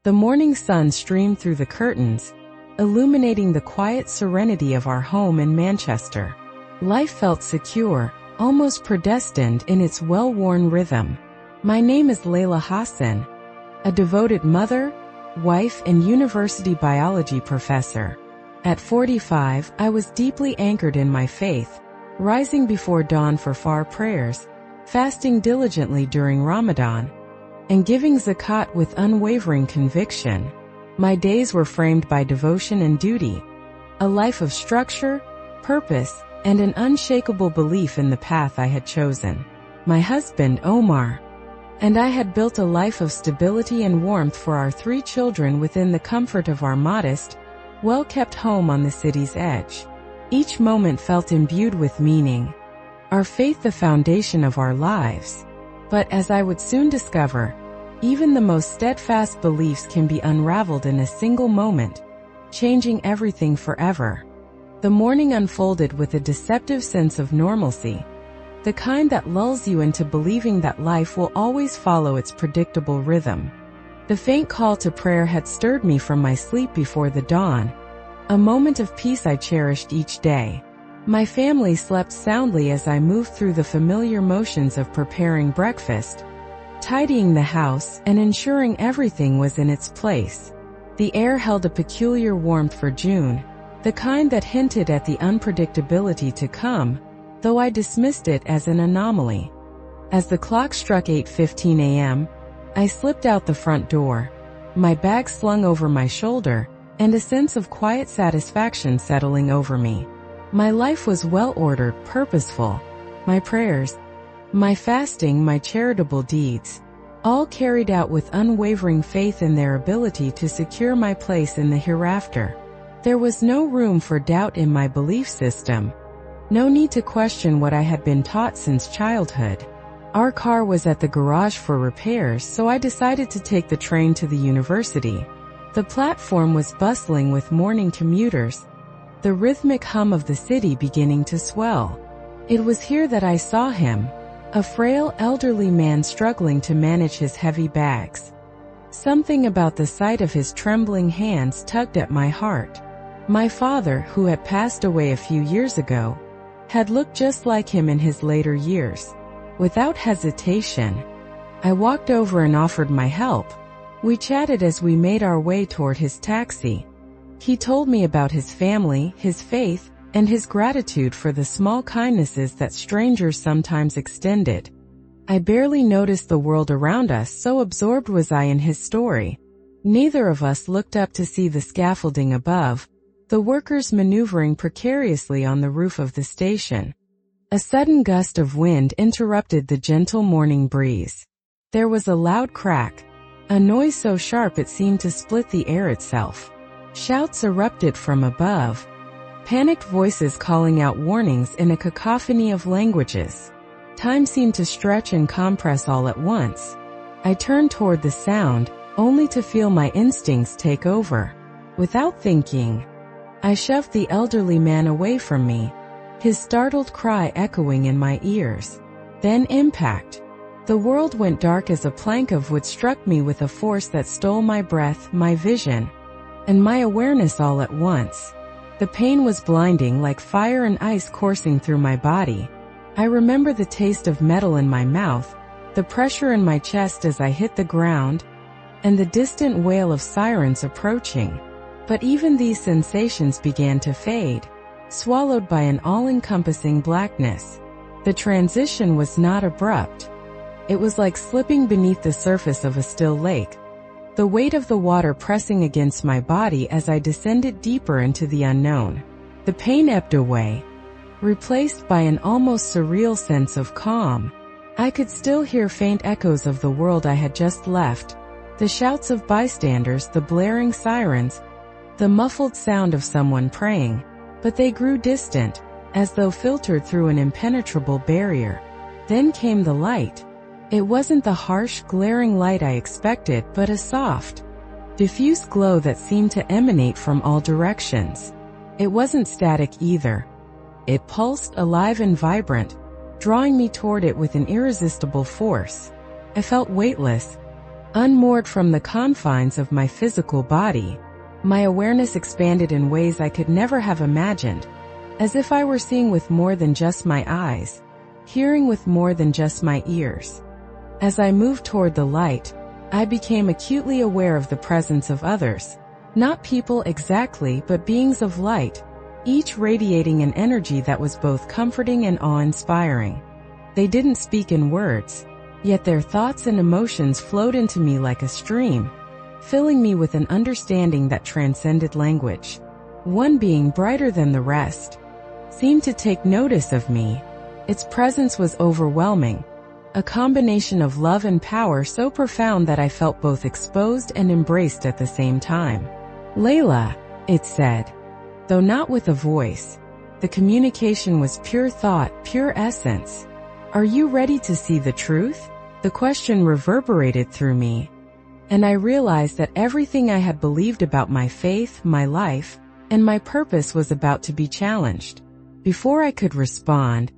The morning sun streamed through the curtains, illuminating the quiet serenity of our home in Manchester. Life felt secure, almost predestined in its well-worn rhythm. My name is Layla Hassan, a devoted mother, wife, and university biology professor. At 45, I was deeply anchored in my faith, rising before dawn for far prayers, fasting diligently during Ramadan, and giving zakat with unwavering conviction. My days were framed by devotion and duty, a life of structure, purpose, and an unshakable belief in the path I had chosen. My husband, Omar, and I had built a life of stability and warmth for our 3 children within the comfort of our modest, well-kept home on the city's edge. Each moment felt imbued with meaning, our faith the foundation of our lives. But as I would soon discover, even the most steadfast beliefs can be unraveled in a single moment, changing everything forever. The morning unfolded with a deceptive sense of normalcy, the kind that lulls you into believing that life will always follow its predictable rhythm. The faint call to prayer had stirred me from my sleep before the dawn, a moment of peace I cherished each day. My family slept soundly as I moved through the familiar motions of preparing breakfast, tidying the house, and ensuring everything was in its place. The air held a peculiar warmth for June, the kind that hinted at the unpredictability to come, though I dismissed it as an anomaly. As the clock struck 8:15 a.m., I slipped out the front door, my bag slung over my shoulder, and a sense of quiet satisfaction settling over me. My life was well-ordered, purposeful. My prayers, my fasting, my charitable deeds, all carried out with unwavering faith in their ability to secure my place in the hereafter. There was no room for doubt in my belief system, no need to question what I had been taught since childhood. Our car was at the garage for repairs, so I decided to take the train to the university. The platform was bustling with morning commuters, the rhythmic hum of the city beginning to swell. It was here that I saw him, a frail elderly man struggling to manage his heavy bags. Something about the sight of his trembling hands tugged at my heart. My father, who had passed away a few years ago, had looked just like him in his later years. Without hesitation, I walked over and offered my help. We chatted as we made our way toward his taxi. He told me about his family, his faith, and his gratitude for the small kindnesses that strangers sometimes extended. I barely noticed the world around us, so absorbed was I in his story. Neither of us looked up to see the scaffolding above, the workers maneuvering precariously on the roof of the station. A sudden gust of wind interrupted the gentle morning breeze. There was a loud crack, a noise so sharp it seemed to split the air itself. Shouts erupted from above, panicked voices calling out warnings in a cacophony of languages. Time seemed to stretch and compress all at once. I turned toward the sound, only to feel my instincts take over. Without thinking, I shoved the elderly man away from me, his startled cry echoing in my ears. Then impact. The world went dark as a plank of wood struck me with a force that stole my breath, my vision, and my awareness all at once. The pain was blinding, like fire and ice coursing through my body. I remember the taste of metal in my mouth, the pressure in my chest as I hit the ground, and the distant wail of sirens approaching. But even these sensations began to fade, swallowed by an all-encompassing blackness. The transition was not abrupt. It was like slipping beneath the surface of a still lake, the weight of the water pressing against my body as I descended deeper into the unknown. The pain ebbed away, replaced by an almost surreal sense of calm. I could still hear faint echoes of the world I had just left, the shouts of bystanders, the blaring sirens, the muffled sound of someone praying, but they grew distant, as though filtered through an impenetrable barrier. Then came the light. It wasn't the harsh, glaring light I expected, but a soft, diffuse glow that seemed to emanate from all directions. It wasn't static either. It pulsed, alive and vibrant, drawing me toward it with an irresistible force. I felt weightless, Unmoored from the confines of my physical body, my awareness expanded in ways I could never have imagined, as if I were seeing with more than just my eyes, hearing with more than just my ears. As I moved toward the light, I became acutely aware of the presence of others, not people exactly, but beings of light, each radiating an energy that was both comforting and awe-inspiring. They didn't speak in words, yet their thoughts and emotions flowed into me like a stream, filling me with an understanding that transcended language. One being, brighter than the rest, seemed to take notice of me. Its presence was overwhelming, a combination of love and power so profound that I felt both exposed and embraced at the same time. "Layla," it said, though not with a voice. The communication was pure thought, pure essence. "Are you ready to see the truth?" The question reverberated through me, and I realized that everything I had believed about my faith, my life, and my purpose was about to be challenged. Before I could respond,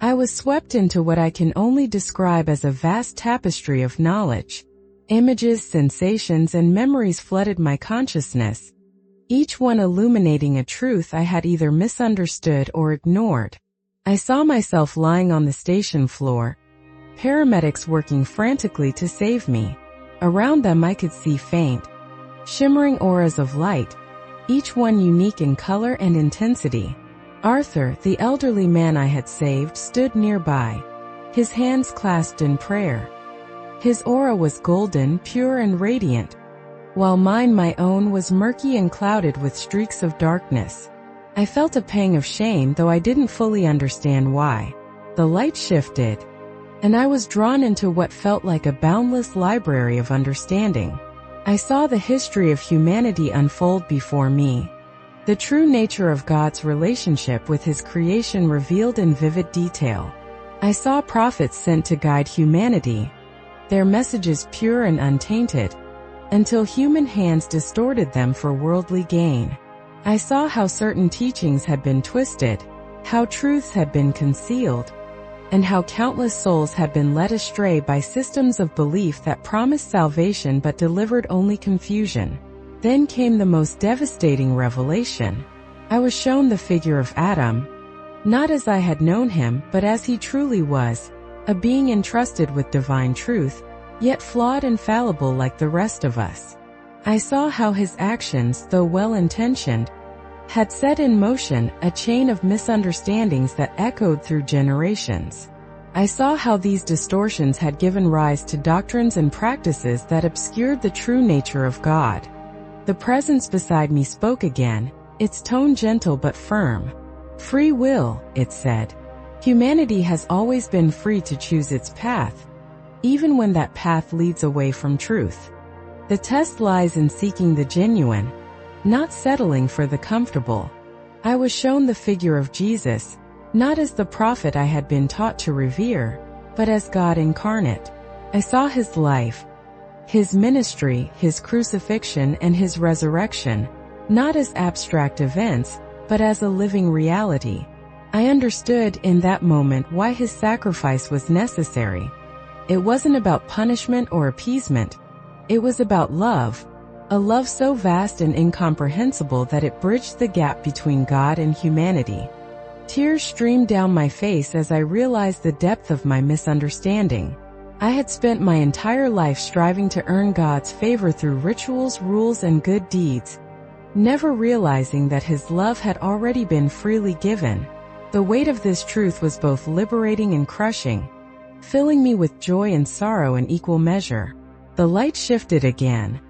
I was swept into what I can only describe as a vast tapestry of knowledge. Images, sensations, and memories flooded my consciousness, each one illuminating a truth I had either misunderstood or ignored. I saw myself lying on the station floor, paramedics working frantically to save me. Around them I could see faint, shimmering auras of light, each one unique in color and intensity. Arthur, the elderly man I had saved, stood nearby, his hands clasped in prayer. His aura was golden, pure and radiant, while mine, my own, was murky and clouded with streaks of darkness. I felt a pang of shame, though I didn't fully understand why. The light shifted, and I was drawn into what felt like a boundless library of understanding. I saw the history of humanity unfold before me, the true nature of God's relationship with His creation revealed in vivid detail. I saw prophets sent to guide humanity, their messages pure and untainted, until human hands distorted them for worldly gain. I saw how certain teachings had been twisted, how truths had been concealed, and how countless souls had been led astray by systems of belief that promised salvation but delivered only confusion. Then came the most devastating revelation. I was shown the figure of Adam, not as I had known him, but as he truly was, a being entrusted with divine truth, yet flawed and fallible like the rest of us. I saw how his actions, though well-intentioned, had set in motion a chain of misunderstandings that echoed through generations. I saw how these distortions had given rise to doctrines and practices that obscured the true nature of God. The presence beside me spoke again, its tone gentle but firm. "Free will," it said. "Humanity has always been free to choose its path, even when that path leads away from truth. The test lies in seeking the genuine, not settling for the comfortable." I was shown the figure of Jesus, not as the prophet I had been taught to revere, but as God incarnate. I saw his life, his ministry, his crucifixion, and his resurrection, not as abstract events, but as a living reality. I understood in that moment why his sacrifice was necessary. It wasn't about punishment or appeasement. It was about love, a love so vast and incomprehensible that it bridged the gap between God and humanity. Tears streamed down my face as I realized the depth of my misunderstanding. I had spent my entire life striving to earn God's favor through rituals, rules, and good deeds, never realizing that His love had already been freely given. The weight of this truth was both liberating and crushing, filling me with joy and sorrow in equal measure. The light shifted again,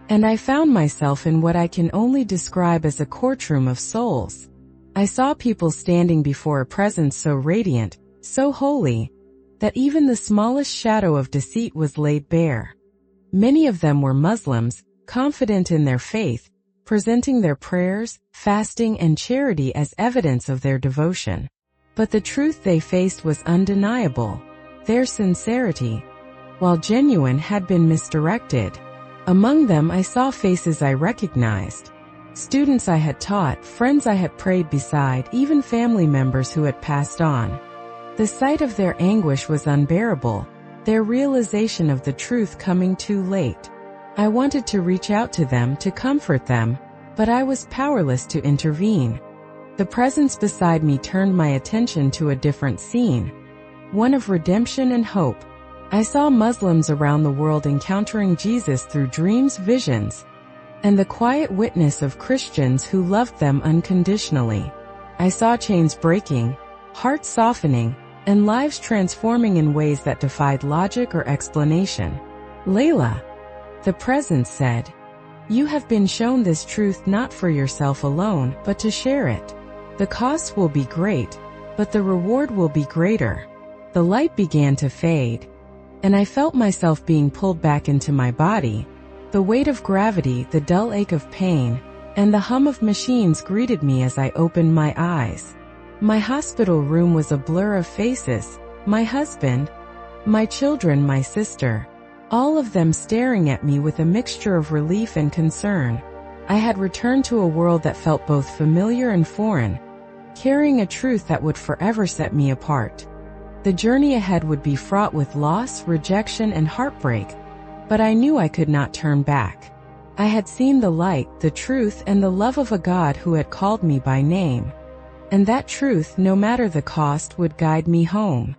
and I found myself in what I can only describe as a courtroom of souls. I saw people standing before a presence so radiant, so holy, that even the smallest shadow of deceit was laid bare. Many of them were Muslims, confident in their faith, presenting their prayers, fasting, and charity as evidence of their devotion. But the truth they faced was undeniable. Their sincerity, while genuine, had been misdirected. Among them I saw faces I recognized, students I had taught, friends I had prayed beside, even family members who had passed on. The sight of their anguish was unbearable, their realization of the truth coming too late. I wanted to reach out to them to comfort them, but I was powerless to intervene. The presence beside me turned my attention to a different scene, one of redemption and hope. I saw Muslims around the world encountering Jesus through dreams, visions, and the quiet witness of Christians who loved them unconditionally. I saw chains breaking, hearts softening, and lives transforming in ways that defied logic or explanation. "Layla," the presence said, "you have been shown this truth not for yourself alone, but to share it. The cost will be great, but the reward will be greater." The light began to fade, and I felt myself being pulled back into my body. The weight of gravity, the dull ache of pain, and the hum of machines greeted me as I opened my eyes. My hospital room was a blur of faces, my husband, my children, my sister, all of them staring at me with a mixture of relief and concern. I had returned to a world that felt both familiar and foreign, carrying a truth that would forever set me apart. The journey ahead would be fraught with loss, rejection, and heartbreak, but I knew I could not turn back. I had seen the light, the truth, and the love of a God who had called me by name. And that truth, no matter the cost, would guide me home.